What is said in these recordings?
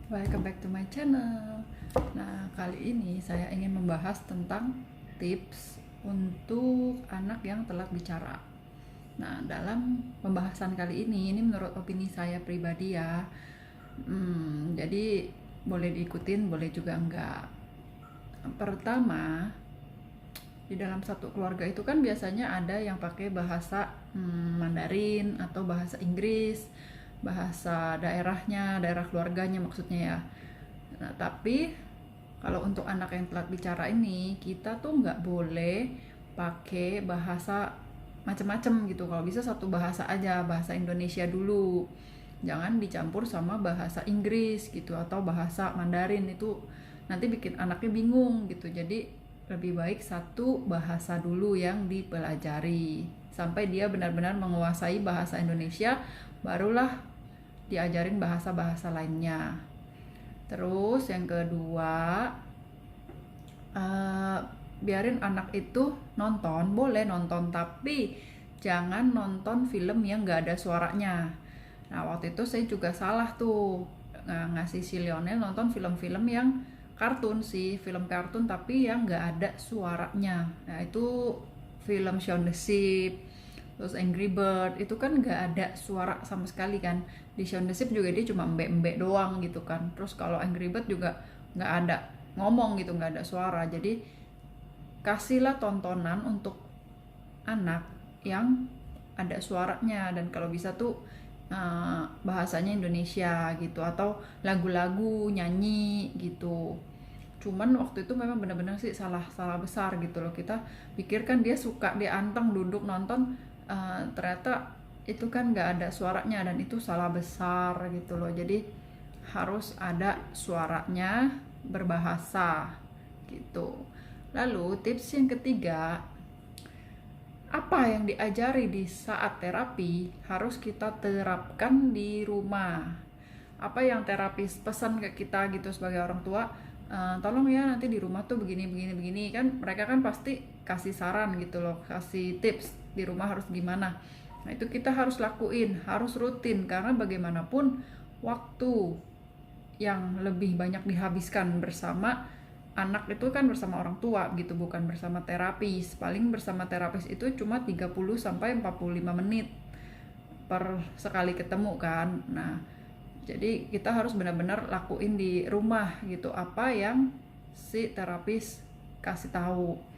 Welcome back to my channel. Nah, kali ini saya ingin membahas tentang tips untuk anak yang telat bicara. Nah, dalam pembahasan kali ini menurut opini saya pribadi ya. Jadi boleh diikutin, boleh juga enggak. Pertama, di dalam satu keluarga itu kan biasanya ada yang pakai bahasa Mandarin atau bahasa Inggris, bahasa daerahnya, daerah keluarganya maksudnya ya. Nah, tapi kalau untuk anak yang telat bicara ini, kita tuh nggak boleh pakai bahasa macem-macem gitu. Kalau bisa satu bahasa aja, bahasa Indonesia dulu. Jangan dicampur sama bahasa Inggris gitu atau bahasa Mandarin, itu nanti bikin anaknya bingung gitu. Jadi lebih baik satu bahasa dulu yang dipelajari sampai dia benar-benar menguasai bahasa Indonesia, barulah diajarin bahasa-bahasa lainnya. Terus yang kedua, biarin anak itu nonton, boleh nonton tapi jangan nonton film yang gak ada suaranya. Nah, waktu itu saya juga salah tuh ngasih si Lionel nonton film-film yang kartun sih, film kartun tapi yang gak ada suaranya. Nah, itu film Shaun the Sheep, terus Angry Bird, itu kan gak ada suara sama sekali kan. Di Shaun the Sheep juga dia cuma embek-embek doang gitu kan. Terus kalau Angry Bird juga gak ada ngomong gitu, gak ada suara. Jadi kasihlah tontonan untuk anak yang ada suaranya, dan kalau bisa tuh bahasanya Indonesia gitu, atau lagu-lagu nyanyi gitu. Cuman waktu itu memang benar-benar sih salah besar gitu loh. Kita pikirkan dia suka, dia anteng duduk nonton, ternyata itu kan nggak ada suaranya, dan itu salah besar gitu loh. Jadi harus ada suaranya, berbahasa gitu. Lalu tips yang ketiga, apa yang diajari di saat terapi harus kita terapkan di rumah. Apa yang terapis pesan ke kita gitu sebagai orang tua, tolong ya nanti di rumah tuh begini kan. Mereka kan pasti kasih saran gitu loh, kasih tips di rumah harus gimana. Nah, itu kita harus lakuin, harus rutin, karena bagaimanapun waktu yang lebih banyak dihabiskan bersama anak itu kan bersama orang tua gitu, bukan bersama terapis. Paling bersama terapis itu cuma 30 sampai 45 menit per sekali ketemu kan. Nah, jadi kita harus benar-benar lakuin di rumah gitu apa yang si terapis kasih tahu.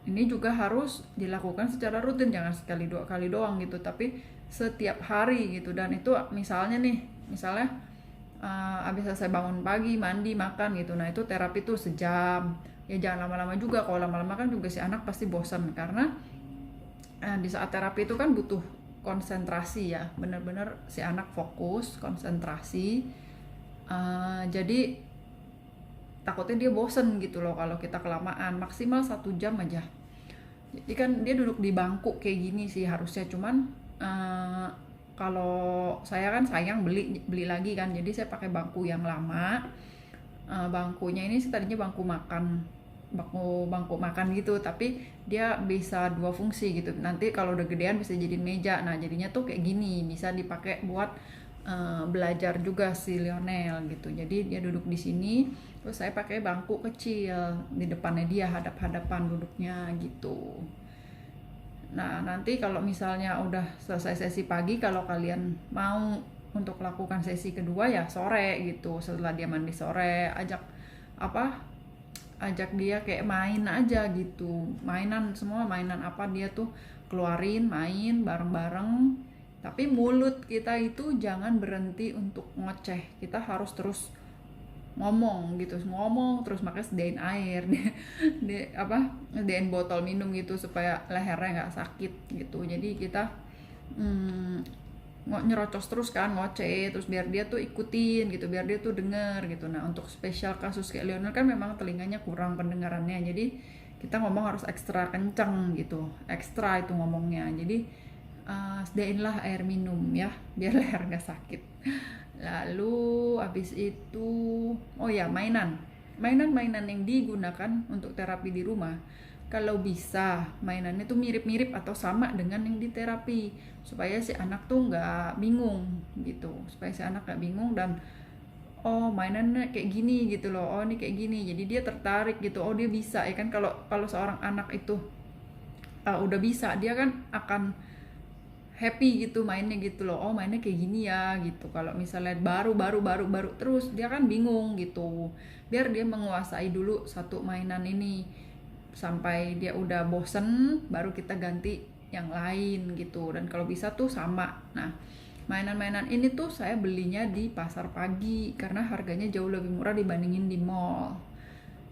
Ini juga harus dilakukan secara rutin, jangan sekali dua kali doang gitu, tapi setiap hari gitu. Dan itu misalnya abis selesai bangun pagi, mandi, makan gitu. Nah, itu terapi tuh sejam. Ya jangan lama-lama juga. Kalau lama-lama kan juga si anak pasti bosan, karena di saat terapi itu kan butuh konsentrasi ya. Bener-bener si anak fokus, konsentrasi. Jadi takutnya dia bosen gitu loh kalau kita kelamaan. Maksimal 1 jam aja. Jadi kan dia duduk di bangku kayak gini sih harusnya. Cuman kalau saya kan sayang beli lagi kan, jadi saya pakai bangku yang lama. Bangkunya ini sih tadinya bangku makan gitu, tapi dia bisa 2 fungsi gitu. Nanti kalau udah gedean bisa jadi meja. Nah, jadinya tuh kayak gini, bisa dipakai buat belajar juga si Lionel gitu. Jadi dia duduk di sini, terus saya pakai bangku kecil di depannya dia, hadap-hadapan duduknya gitu. Nah, nanti kalau misalnya udah selesai sesi pagi, kalau kalian mau untuk lakukan sesi kedua ya sore gitu. Setelah dia mandi sore, ajak dia kayak main aja gitu. Semua mainan apa dia tuh keluarin, main bareng-bareng. Tapi mulut kita itu jangan berhenti untuk ngoceh. Kita harus terus ngomong terus, makanya sediain air sediain botol minum gitu supaya lehernya nggak sakit gitu. Jadi kita nyerocos terus kan, ngoceh terus biar dia tuh ikutin gitu, biar dia tuh denger gitu. Nah, untuk spesial kasus kayak Lionel kan memang telinganya kurang pendengarannya, jadi kita ngomong harus ekstra kenceng gitu, ekstra itu ngomongnya. Jadi sediainlah air minum ya biar leher nggak sakit. Lalu habis itu, oh ya, mainan yang digunakan untuk terapi di rumah, kalau bisa mainannya tuh mirip-mirip atau sama dengan yang di terapi, supaya si anak tuh nggak bingung gitu, dan oh mainannya kayak gini gitu loh, oh ini kayak gini, jadi dia tertarik gitu, oh dia bisa ya kan. Kalau kalau seorang anak itu udah bisa, dia kan akan happy gitu mainnya gitu loh, oh mainnya kayak gini ya gitu. Kalau misalnya baru terus, dia kan bingung gitu. Biar dia menguasai dulu satu mainan ini sampai dia udah bosen, baru kita ganti yang lain gitu. Dan kalau bisa tuh sama. Nah, mainan-mainan ini tuh saya belinya di pasar pagi karena harganya jauh lebih murah dibandingin di mall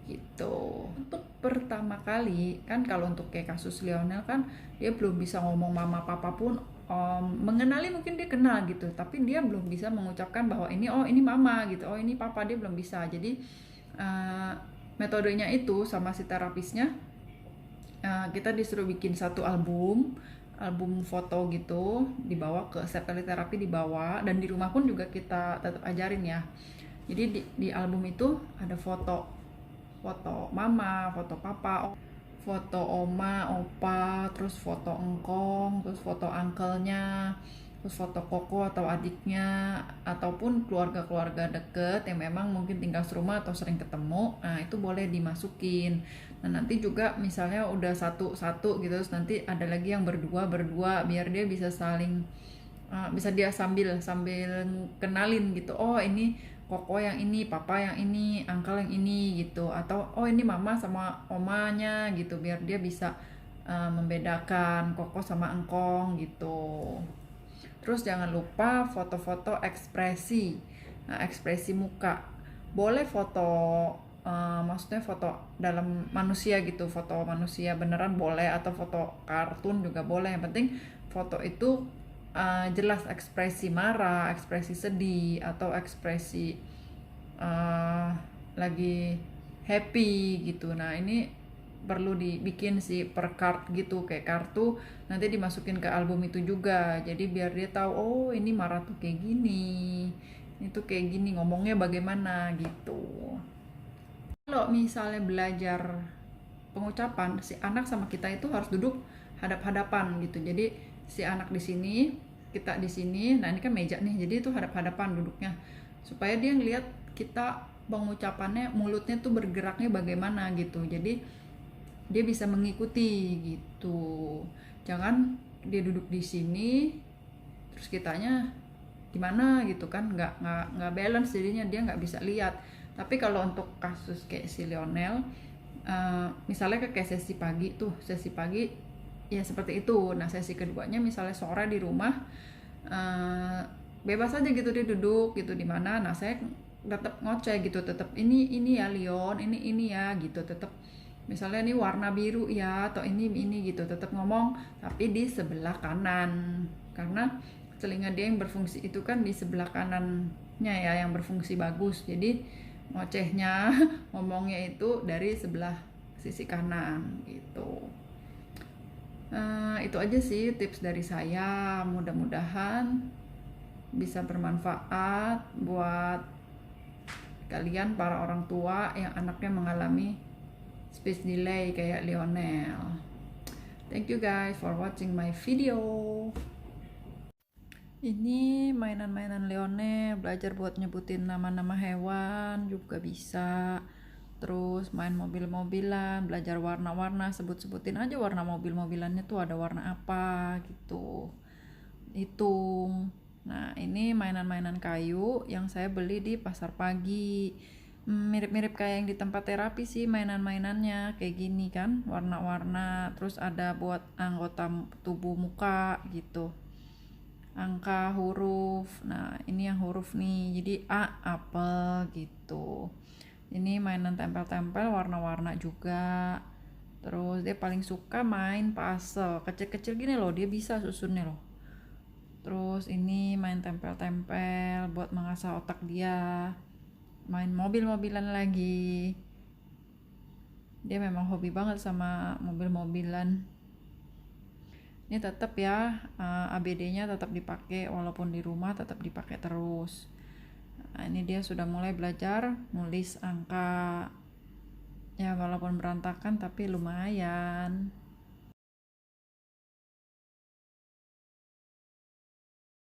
gitu. Untuk pertama kali kan, kalau untuk kayak kasus Lionel kan, dia belum bisa ngomong mama papa pun, mengenali mungkin dia kenal gitu, tapi dia belum bisa mengucapkan bahwa ini, oh ini mama gitu, oh ini papa, dia belum bisa. Jadi uh, metodenya itu sama si terapisnya, kita disuruh bikin satu album album foto gitu, dibawa ke setiap kali terapi dibawa, dan di rumah pun juga kita tetap ajarin ya. Jadi di album itu ada foto foto mama, foto papa, foto oma, opa, terus foto engkong, terus foto uncle-nya, terus foto koko atau adiknya, ataupun keluarga-keluarga deket yang memang mungkin tinggal serumah atau sering ketemu. Nah itu boleh dimasukin. Nah nanti juga misalnya udah satu-satu gitu, terus nanti ada lagi yang berdua-berdua, biar dia bisa saling bisa dia sambil sambil kenalin gitu, oh ini koko yang ini, papa yang ini, uncle yang ini gitu, atau oh ini mama sama omanya gitu, biar dia bisa membedakan koko sama engkong gitu. Terus jangan lupa foto-foto ekspresi. Nah, ekspresi muka. Boleh foto, maksudnya foto dalam manusia gitu, foto manusia beneran boleh, atau foto kartun juga boleh. Yang penting foto itu jelas ekspresi marah, ekspresi sedih, atau ekspresi lagi happy gitu. Nah ini perlu dibikin sih per card gitu, kayak kartu, nanti dimasukin ke album itu juga, jadi biar dia tahu, oh ini marah tuh kayak gini, itu kayak gini, ngomongnya bagaimana gitu. Kalau misalnya belajar pengucapan, si anak sama kita itu harus duduk hadap-hadapan gitu. Jadi si anak di sini, kita di sini, nah ini kan meja nih, jadi itu hadap-hadapan duduknya, supaya dia ngeliat kita pengucapannya, mulutnya tuh bergeraknya bagaimana gitu. Jadi dia bisa mengikuti gitu. Jangan dia duduk di sini terus kitanya gimana gitu kan, nggak balance, jadinya dia nggak bisa lihat. Tapi kalau untuk kasus kayak si Lionel, misalnya kayak sesi pagi tuh, sesi pagi ya seperti itu. Nah sesi keduanya misalnya sore di rumah, bebas aja gitu dia duduk gitu di mana. Nah saya tetap ngoceh gitu, tetap ini ya Leon, ini ya gitu, tetap misalnya ini warna biru ya, atau ini gitu, tetap ngomong tapi di sebelah kanan, karena telinga dia yang berfungsi itu kan di sebelah kanannya ya, yang berfungsi bagus. Jadi ngocehnya ngomongnya itu dari sebelah sisi kanan gitu. Itu aja sih tips dari saya, mudah-mudahan bisa bermanfaat buat kalian para orang tua yang anaknya mengalami speech delay kayak Lionel. Thank you guys for watching my video. Ini mainan-mainan Lionel, belajar buat nyebutin nama-nama hewan juga bisa. Terus main mobil-mobilan, belajar warna-warna, sebut-sebutin aja warna mobil-mobilannya tuh ada warna apa gitu. Hitung. Nah, ini mainan-mainan kayu yang saya beli di pasar pagi. Mirip-mirip kayak yang di tempat terapi sih mainan-mainannya, kayak gini kan, warna-warna. Terus ada buat anggota tubuh muka gitu. Angka, huruf. Nah, ini yang huruf nih. Jadi A, apel gitu. Ini mainan tempel-tempel warna-warna juga. Terus dia paling suka main puzzle. Kecil-kecil gini loh, dia bisa susunnya loh. Terus ini main tempel-tempel buat mengasah otak dia. Main mobil-mobilan lagi. Dia memang hobi banget sama mobil-mobilan. Ini tetap ya, ABD-nya tetap dipakai, walaupun di rumah tetap dipakai terus. Nah, ini dia sudah mulai belajar nulis angka. Ya walaupun berantakan tapi lumayan.